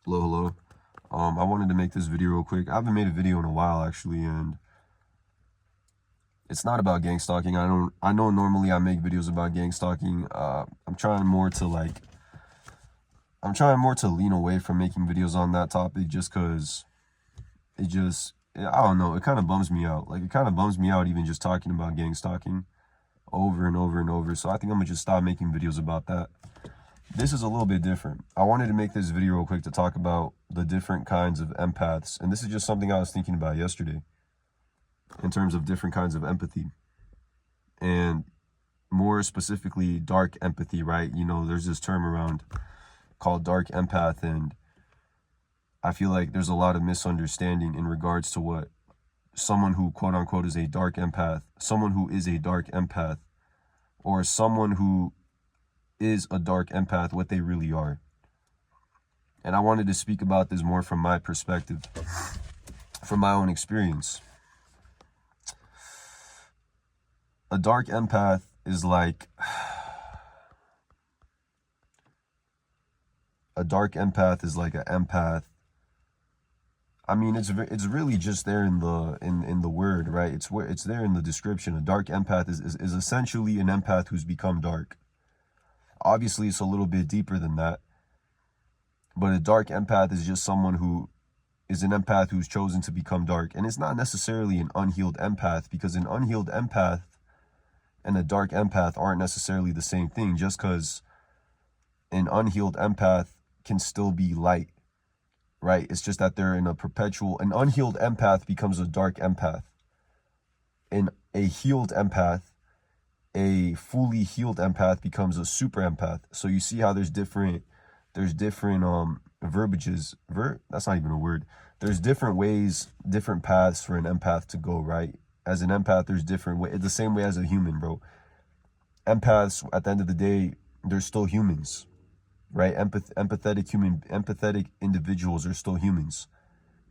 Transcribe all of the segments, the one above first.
Hello, hello. I wanted to make this video real quick. I haven't made a video in a while actually, and it's not about gang stalking. I know normally I make videos about gang stalking. I'm trying more to lean away from making videos on that topic just because I don't know, it kind of bums me out. Like, it kind of bums me out even just talking about gang stalking over and over and over. So I think I'm gonna just stop making videos about that. This is a little bit different. I wanted to make this video real quick to talk about the different kinds of empaths. And this is just something I was thinking about yesterday in terms of different kinds of empathy. And more specifically, dark empathy, right? You know, there's this term around called dark empath. And I feel like there's a lot of misunderstanding in regards to what someone who quote unquote is a dark empath, someone who is a dark empath, or someone who is a dark empath, what they really are. And I wanted to speak about this more from my perspective, from my own experience. A dark empath is like an empath. I mean, it's really just there in the word, right? It's there in the description. A dark empath is essentially an empath who's become dark. Obviously, it's a little bit deeper than that. But a dark empath is just someone who is an empath who's chosen to become dark. And it's not necessarily an unhealed empath, because an unhealed empath and a dark empath aren't necessarily the same thing, just because an unhealed empath can still be light, right? It's just that they're in an unhealed empath becomes a dark empath. And a healed empath, a fully healed empath becomes a super empath. So you see how there's different verbiages. That's not even a word. There's different ways, different paths for an empath to go, right? As an empath, there's different ways, the same way as a human, bro. Empaths, at the end of the day, they're still humans, right? Empathetic individuals are still humans.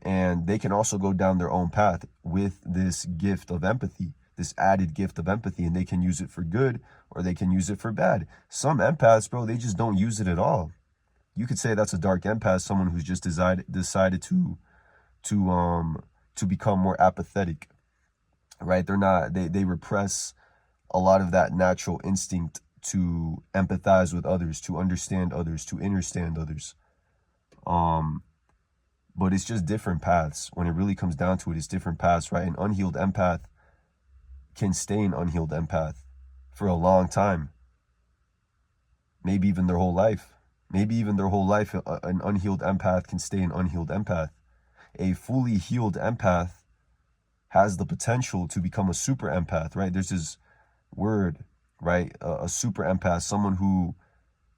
And they can also go down their own path with this gift of empathy, this added gift of empathy, and they can use it for good or they can use it for bad. Some empaths, bro, they just don't use it at all. You could say that's a dark empath, someone who's just decided to become more apathetic, right? They repress a lot of that natural instinct to empathize with others, to understand others, to understand others. But it's just different paths. When it really comes down to it, it's different paths, right? An unhealed empath can stay an unhealed empath for a long time. Maybe even their whole life. An unhealed empath can stay an unhealed empath. A fully healed empath has the potential to become a super empath, right? There's this word, right? A super empath, someone who,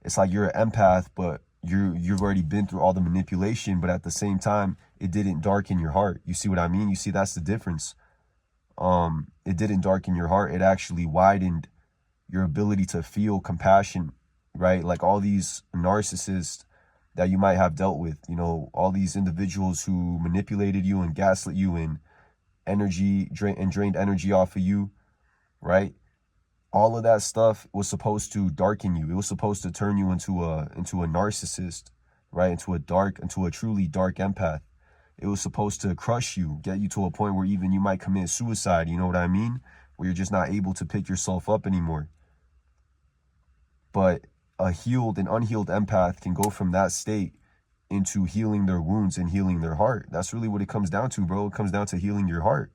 it's like you're an empath, but you've already been through all the manipulation, but at the same time, it didn't darken your heart. You see what I mean? You see, that's the difference. It didn't darken your heart. It actually widened your ability to feel compassion, right? Like all these narcissists that you might have dealt with, you know, all these individuals who manipulated you and gaslit you and drained energy off of you, right? All of that stuff was supposed to darken you. It was supposed to turn you into a narcissist, right? Into a truly dark empath. It was supposed to crush you, get you to a point where even you might commit suicide, you know what I mean? Where you're just not able to pick yourself up anymore. But a healed and unhealed empath can go from that state into healing their wounds and healing their heart. That's really what it comes down to, bro. It comes down to healing your heart,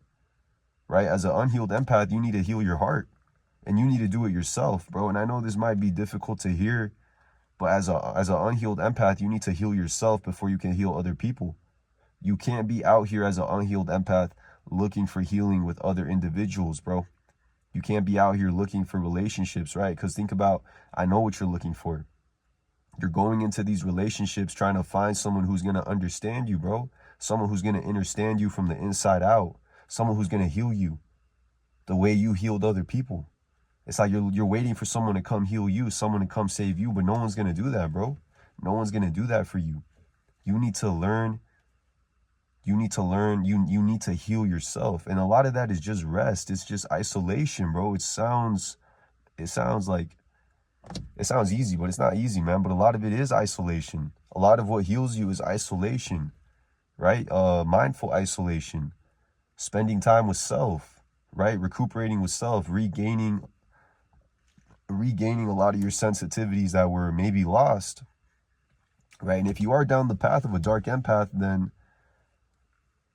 right? As an unhealed empath, you need to heal your heart, and you need to do it yourself, bro. And I know this might be difficult to hear, but as an unhealed empath, you need to heal yourself before you can heal other people. You can't be out here as an unhealed empath looking for healing with other individuals, bro. You can't be out here looking for relationships, right? Because think about, I know what you're looking for. You're going into these relationships trying to find someone who's going to understand you, bro. Someone who's going to understand you from the inside out. Someone who's going to heal you the way you healed other people. It's like you're waiting for someone to come heal you, someone to come save you, but no one's going to do that, bro. No one's going to do that for you. You need to learn. You need to heal yourself. And a lot of that is just rest. It's just isolation, bro. It sounds like It sounds easy, but it's not easy, man. But a lot of it is isolation. A lot of what heals you is isolation, right? Mindful isolation, spending time with self, right? Recuperating with self, regaining a lot of your sensitivities that were maybe lost, right? And if you are down the path of a dark empath, then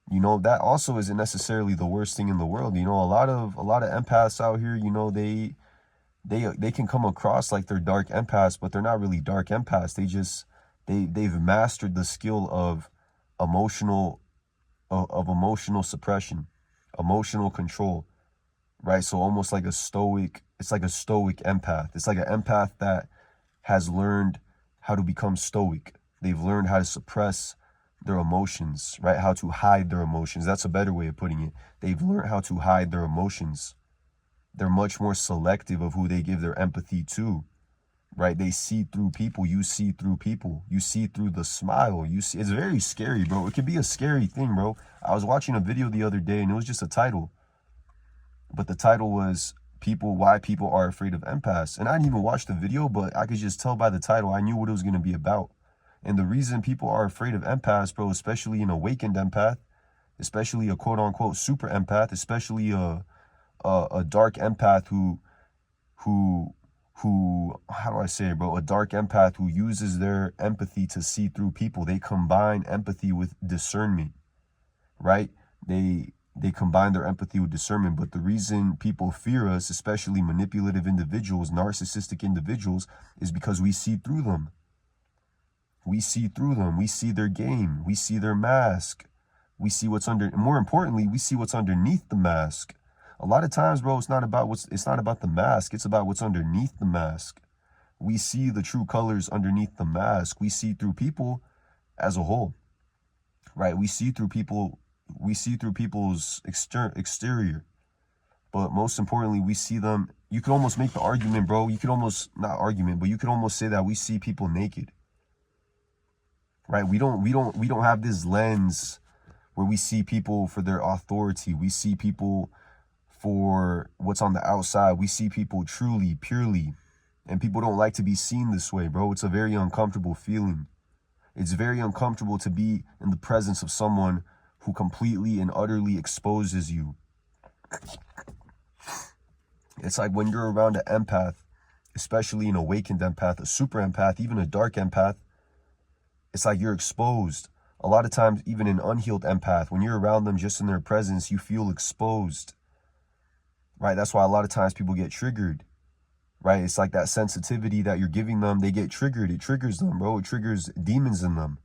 you know that also isn't necessarily the worst thing in the world. You know, a lot of empaths out here, you know, they can come across like they're dark empaths, but they're not really dark empaths. They've mastered the skill of emotional emotional suppression, emotional control, right? So almost like a stoic, it's like a stoic empath. It's like an empath that has learned how to become stoic. They've learned how to suppress their emotions, right? How to hide their emotions. That's a better way of putting it. They've learned how to hide their emotions. They're much more selective of who they give their empathy to, right? They see through people. You see through people. You see through the smile. You see, it's very scary, bro. It can be a scary thing, bro. I was watching a video the other day and it was just a title, but the title was why people are afraid of empaths. And I didn't even watch the video, but I could just tell by the title, I knew what it was going to be about. And the reason people are afraid of empaths, bro, especially an awakened empath, especially a quote unquote super empath, especially a dark empath who how do I say it, bro? A dark empath who uses their empathy to see through people. They combine empathy with discernment, right? They combine their empathy with discernment. But the reason people fear us, especially manipulative individuals, narcissistic individuals, is because we see through them. We see through them. We see their game. We see their mask. We see what's more importantly, we see what's underneath the mask. A lot of times, bro, it's not about the mask. It's about what's underneath the mask. We see the true colors underneath the mask. We see through people as a whole, right? We see through people. We see through people's exterior. But most importantly, we see them. You could almost make the argument, bro. You could almost, not argument, but you could almost say that we see people naked, right? We don't have this lens where we see people for their authority. We see people for what's on the outside. We see people truly, purely. And people don't like to be seen this way, bro. It's a very uncomfortable feeling. It's very uncomfortable to be in the presence of someone who completely and utterly exposes you. It's like when you're around an empath, especially an awakened empath, a super empath, even a dark empath, it's like you're exposed. A lot of times, even an unhealed empath, when you're around them just in their presence, you feel exposed, right? That's why a lot of times people get triggered, right? It's like that sensitivity that you're giving them, they get triggered. It triggers them, bro. It triggers demons in them.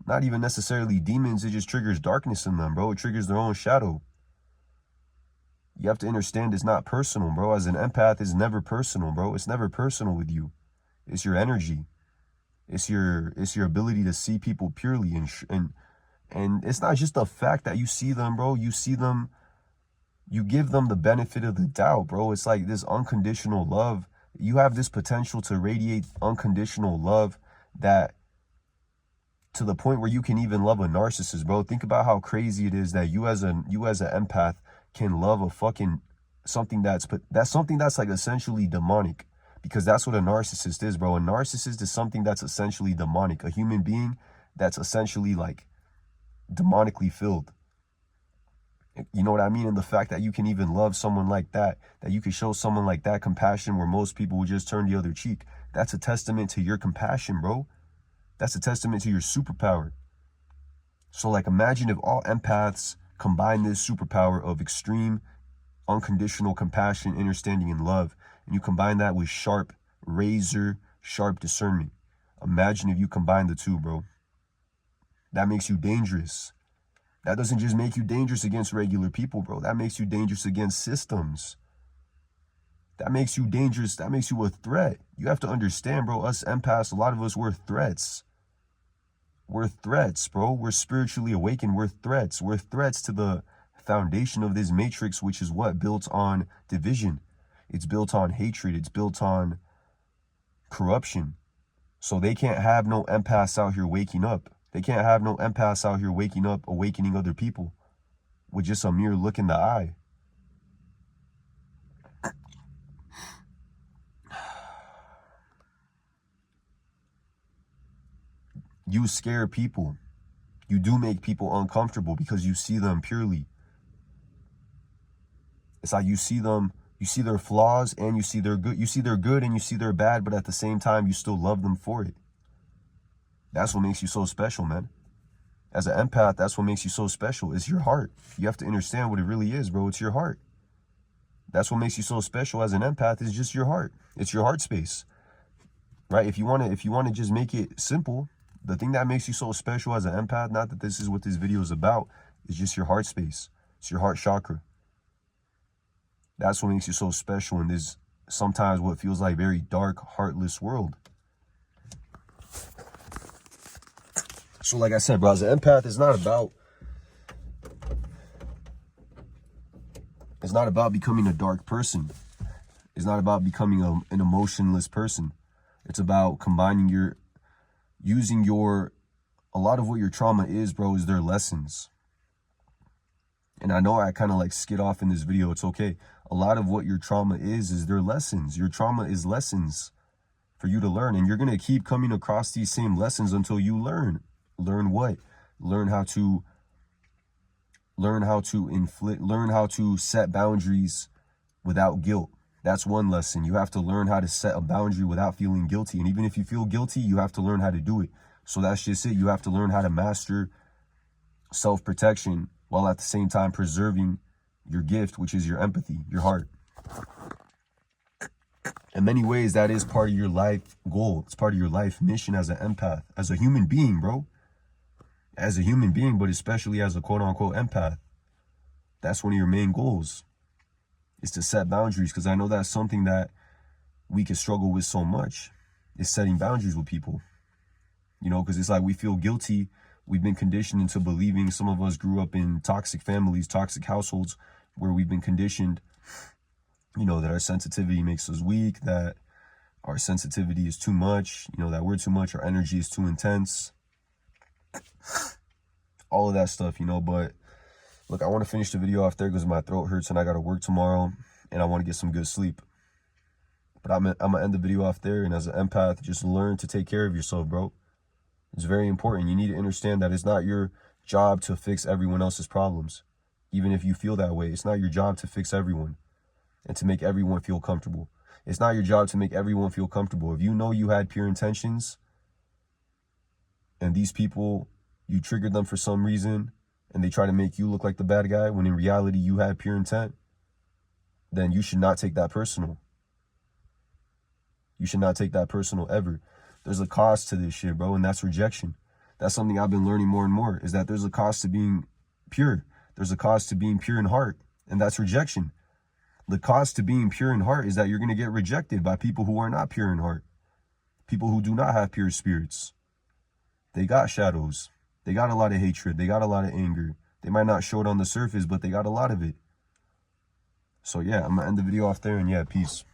Not even necessarily demons, it just triggers darkness in them, bro. It triggers their own shadow. You have to understand it's not personal, bro. As an empath, it's never personal, bro. It's never personal with you. It's your energy. It's your ability to see people purely, and it's not just the fact that you see them, bro. You see them, you give them the benefit of the doubt, bro. It's like this unconditional love. You have this potential to radiate unconditional love that to the point where you can even love a narcissist, bro. Think about how crazy it is that you as an empath can love a fucking something that's like essentially demonic. Because that's what a narcissist is, bro. A narcissist is something that's essentially demonic. A human being that's essentially like demonically filled. You know what I mean? And the fact that you can even love someone like that you can show someone like that compassion where most people would just turn the other cheek. That's a testament to your compassion, bro. That's a testament to your superpower. So like imagine if all empaths combine this superpower of extreme, unconditional compassion, understanding, and love, and you combine that with razor sharp discernment. Imagine if you combine the two, bro. That makes you dangerous. That doesn't just make you dangerous against regular people, bro. That makes you dangerous against systems. That makes you dangerous. That makes you a threat. You have to understand, bro, us empaths, a lot of us, we're threats. We're threats, bro. We're spiritually awakened. We're threats. We're threats to the foundation of this matrix, which is what? Built on division. It's built on hatred. It's built on corruption. So they can't have no empaths out here waking up. They can't have no empaths out here waking up, awakening other people with just a mere look in the eye. You scare people. You do make people uncomfortable because you see them purely. It's like you see their flaws and you see their good. You see their good and you see their bad, but at the same time, you still love them for it. That's what makes you so special, man. As an empath, that's what makes you so special. It's your heart. You have to understand what it really is, bro. It's your heart. That's what makes you so special as an empath, is just your heart. It's your heart space, right? If you want to just make it simple, the thing that makes you so special as an empath, not that this is what this video is about, is just your heart space. It's your heart chakra. That's what makes you so special in this sometimes what feels like very dark, heartless world. So like I said, bro, as an empath, it's not about becoming a dark person. It's not about becoming an emotionless person. It's about combining a lot of what your trauma is, bro, is their lessons. And I know I kind of like skid off in this video. It's okay. A lot of what your trauma is their lessons. Your trauma is lessons for you to learn. And you're going to keep coming across these same lessons until you learn. Learn what? Learn how to set boundaries without guilt. That's one lesson. You have to learn how to set a boundary without feeling guilty. And even if you feel guilty, you have to learn how to do it. So that's just it. You have to learn how to master self-protection while at the same time preserving your gift, which is your empathy, your heart. In many ways, that is part of your life goal. It's part of your life mission as an empath, as a human being, bro. As a human being, but especially as a quote-unquote empath. That's one of your main goals, is to set boundaries, because I know that's something that we can struggle with so much, is setting boundaries with people. You know, because it's like we feel guilty. We've been conditioned into believing, some of us grew up in toxic families, toxic households, where we've been conditioned, you know, that our sensitivity makes us weak, that our sensitivity is too much, you know, that we're too much, our energy is too intense. All of that stuff, you know. But look, I want to finish the video off there because my throat hurts and I got to work tomorrow and I want to get some good sleep. But I'm going to end the video off there. And as an empath, just learn to take care of yourself, bro. It's very important. You need to understand that it's not your job to fix everyone else's problems. Even if you feel that way, it's not your job to fix everyone and to make everyone feel comfortable. It's not your job to make everyone feel comfortable. If you know you had pure intentions and these people, you triggered them for some reason and they try to make you look like the bad guy when in reality you had pure intent, then you should not take that personal. You should not take that personal ever. There's a cost to this shit, bro, and that's rejection. That's something I've been learning more and more, is that there's a cost to being pure. There's a cost to being pure in heart, and that's rejection. The cost to being pure in heart is that you're going to get rejected by people who are not pure in heart. People who do not have pure spirits. They got shadows. They got a lot of hatred. They got a lot of anger. They might not show it on the surface, but they got a lot of it. So yeah, I'm going to end the video off there, and yeah, peace.